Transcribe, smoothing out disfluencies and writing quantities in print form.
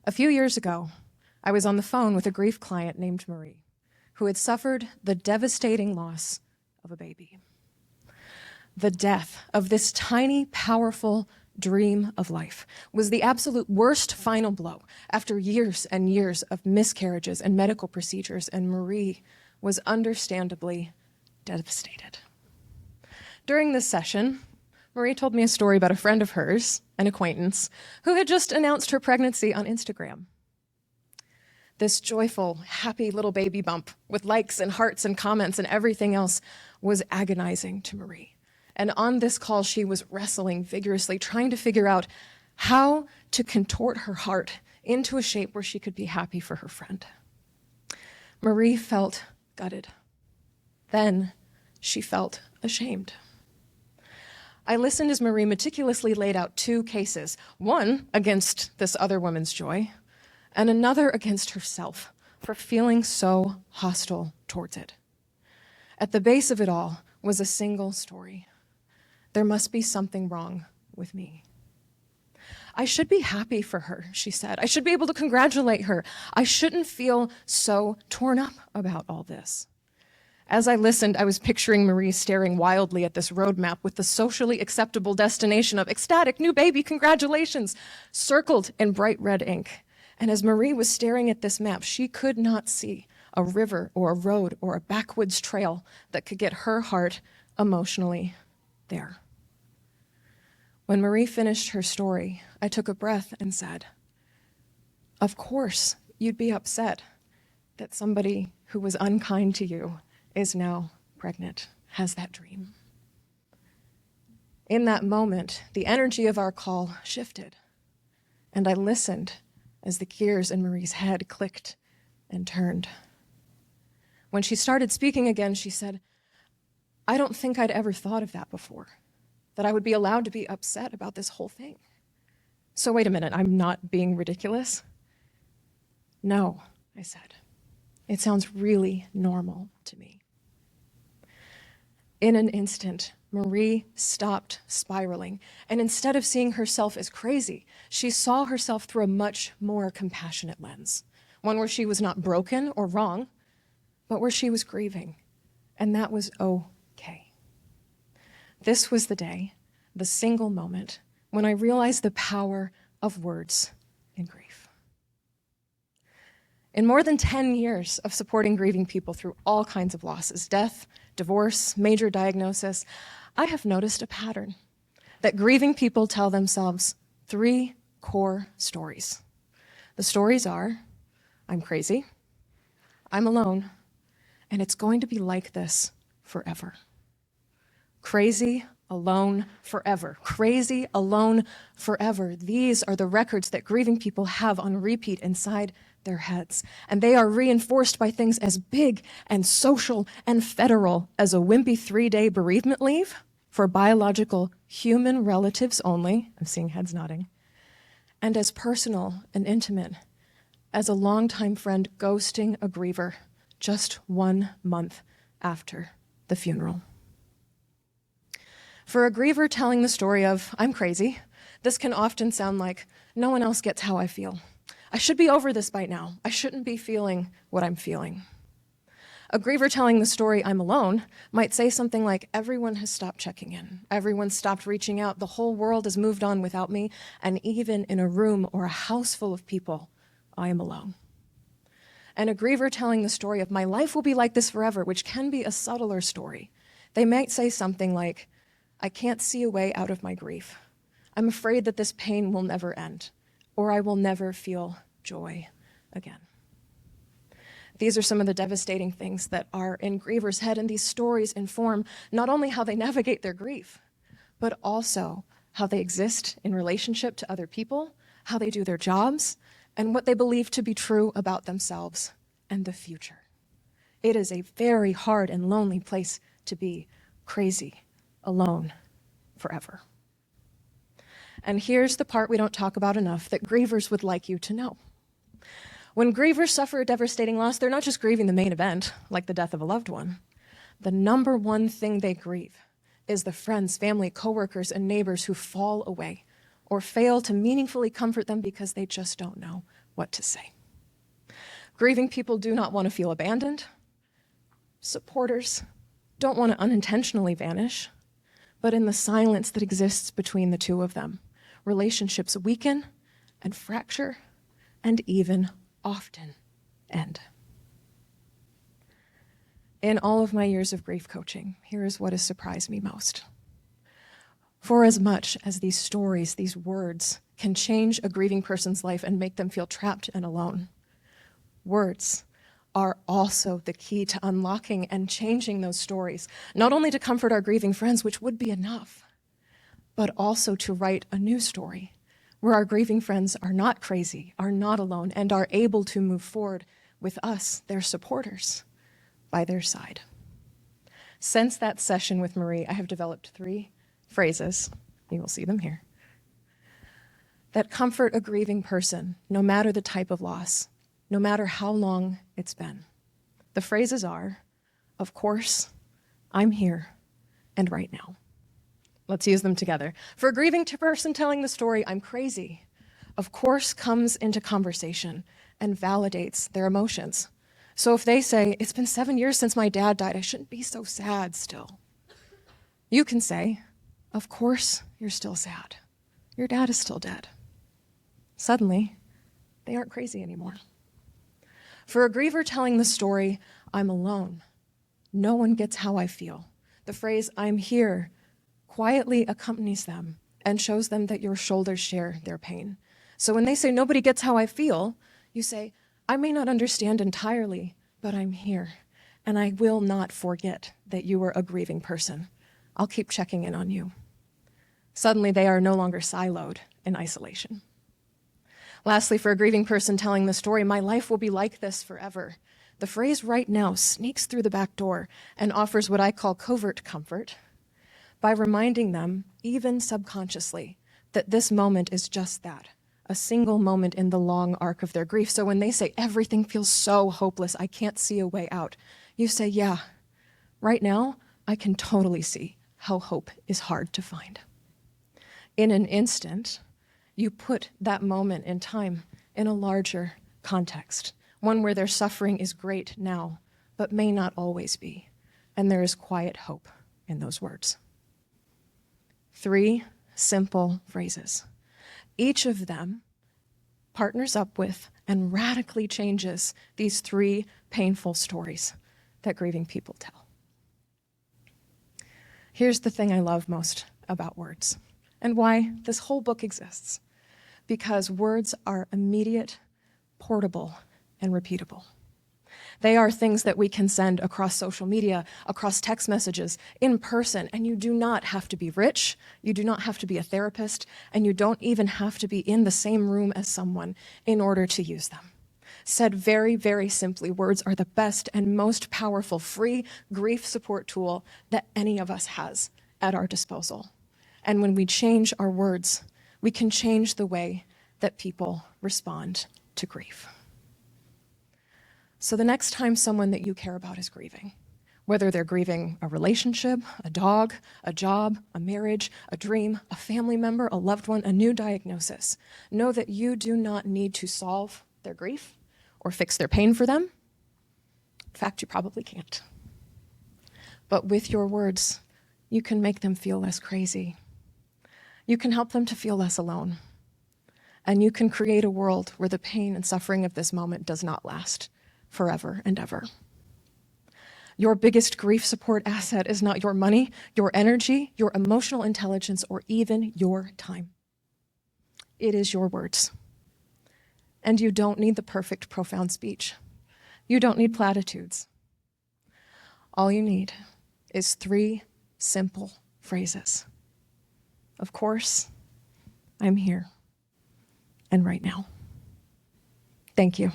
A few years ago, I was on the phone with a grief client named Marie, who had suffered the devastating loss of a baby. The death of this tiny, powerful dream of life was the absolute worst final blow after years and years of miscarriages and medical procedures, and Marie was understandably devastated. During this session, Marie told me a story about a friend of hers, an acquaintance, who had just announced her pregnancy on Instagram. This joyful, happy little baby bump with likes and hearts and comments and everything else was agonizing to Marie. And on this call, she was wrestling vigorously, trying to figure out how to contort her heart into a shape where she could be happy for her friend. Marie felt gutted. Then she felt ashamed. I listened as Marie meticulously laid out two cases, one against this other woman's joy, and another against herself for feeling so hostile towards it. At the base of it all was a single story. There must be something wrong with me. I should be happy for her, she said. I should be able to congratulate her. I shouldn't feel so torn up about all this. As I listened, I was picturing Marie staring wildly at this roadmap with the socially acceptable destination of ecstatic new baby congratulations circled in bright red ink. And as Marie was staring at this map, she could not see a river or a road or a backwoods trail that could get her heart emotionally there. When Marie finished her story, I took a breath and said, "Of course, you'd be upset that somebody who was unkind to you is now pregnant, has that dream." In that moment, the energy of our call shifted, and I listened as the gears in Marie's head clicked and turned. When she started speaking again, she said, "I don't think I'd ever thought of that before, that I would be allowed to be upset about this whole thing. So wait a minute, I'm not being ridiculous?" "No," I said. "It sounds really normal to me." In an instant, Marie stopped spiraling, and instead of seeing herself as crazy, she saw herself through a much more compassionate lens, one where she was not broken or wrong, but where she was grieving, and that was okay. This was the day, the single moment, when I realized the power of words in grief. In more than 10 years of supporting grieving people through all kinds of losses, death, divorce, major diagnosis, I have noticed a pattern that grieving people tell themselves 3 core stories. The stories are, I'm crazy, I'm alone, and it's going to be like this forever. Crazy, alone, forever. Crazy, alone, forever. These are the records that grieving people have on repeat inside their heads, and they are reinforced by things as big and social and federal as a wimpy 3-day bereavement leave for biological human relatives only, I'm seeing heads nodding, and as personal and intimate as a longtime friend ghosting a griever just 1 month after the funeral. For a griever telling the story of, I'm crazy, this can often sound like, no one else gets how I feel. I should be over this by now. I shouldn't be feeling what I'm feeling. A griever telling the story, I'm alone, might say something like, everyone has stopped checking in. Everyone's stopped reaching out. The whole world has moved on without me. And even in a room or a house full of people, I am alone. And a griever telling the story of, my life will be like this forever, which can be a subtler story. They might say something like, I can't see a way out of my grief. I'm afraid that this pain will never end, or I will never feel joy again. These are some of the devastating things that are in grievers' head, and these stories inform not only how they navigate their grief, but also how they exist in relationship to other people, how they do their jobs, and what they believe to be true about themselves and the future. It is a very hard and lonely place to be, crazy, alone, forever. And here's the part we don't talk about enough that grievers would like you to know. When grievers suffer a devastating loss, they're not just grieving the main event, like the death of a loved one. The number one thing they grieve is the friends, family, coworkers, and neighbors who fall away or fail to meaningfully comfort them because they just don't know what to say. Grieving people do not want to feel abandoned. Supporters don't want to unintentionally vanish, but in the silence that exists between the two of them, relationships weaken and fracture and even often end. In all of my years of grief coaching, here is what has surprised me most. For as much as these stories, these words, can change a grieving person's life and make them feel trapped and alone, words are also the key to unlocking and changing those stories, not only to comfort our grieving friends, which would be enough, but also to write a new story where our grieving friends are not crazy, are not alone, and are able to move forward with us, their supporters, by their side. Since that session with Marie, I have developed 3 phrases, you will see them here, that comfort a grieving person, no matter the type of loss, no matter how long it's been. The phrases are, of course, I'm here, and right now. Let's use them together. For a grieving person telling the story, I'm crazy, of course comes into conversation and validates their emotions. So if they say, it's been 7 years since my dad died, I shouldn't be so sad still. You can say, of course you're still sad. Your dad is still dead. Suddenly, they aren't crazy anymore. For a griever telling the story, I'm alone. No one gets how I feel. The phrase, I'm here, quietly accompanies them and shows them that your shoulders share their pain. So when they say, nobody gets how I feel, you say, I may not understand entirely, but I'm here, and I will not forget that you are a grieving person. I'll keep checking in on you. Suddenly, they are no longer siloed in isolation. Lastly, for a grieving person telling the story, my life will be like this forever. The phrase right now sneaks through the back door and offers what I call covert comfort by reminding them, even subconsciously, that this moment is just that, a single moment in the long arc of their grief. So when they say, everything feels so hopeless, I can't see a way out, you say, yeah, right now, I can totally see how hope is hard to find. In an instant, you put that moment in time in a larger context, one where their suffering is great now, but may not always be, and there is quiet hope in those words. 3 simple phrases. Each of them partners up with and radically changes these 3 painful stories that grieving people tell. Here's the thing I love most about words and why this whole book exists. Because words are immediate, portable, and repeatable. They are things that we can send across social media, across text messages, in person, and you do not have to be rich, you do not have to be a therapist, and you don't even have to be in the same room as someone in order to use them. Said very, very simply, words are the best and most powerful free grief support tool that any of us has at our disposal. And when we change our words, we can change the way that people respond to grief. So the next time someone that you care about is grieving, whether they're grieving a relationship, a dog, a job, a marriage, a dream, a family member, a loved one, a new diagnosis, know that you do not need to solve their grief or fix their pain for them. In fact, you probably can't. But with your words, you can make them feel less crazy. You can help them to feel less alone. And you can create a world where the pain and suffering of this moment does not last forever and ever. Your biggest grief support asset is not your money, your energy, your emotional intelligence, or even your time. It is your words. And you don't need the perfect, profound speech. You don't need platitudes. All you need is 3 simple phrases. Of course, I'm here, and right now. Thank you.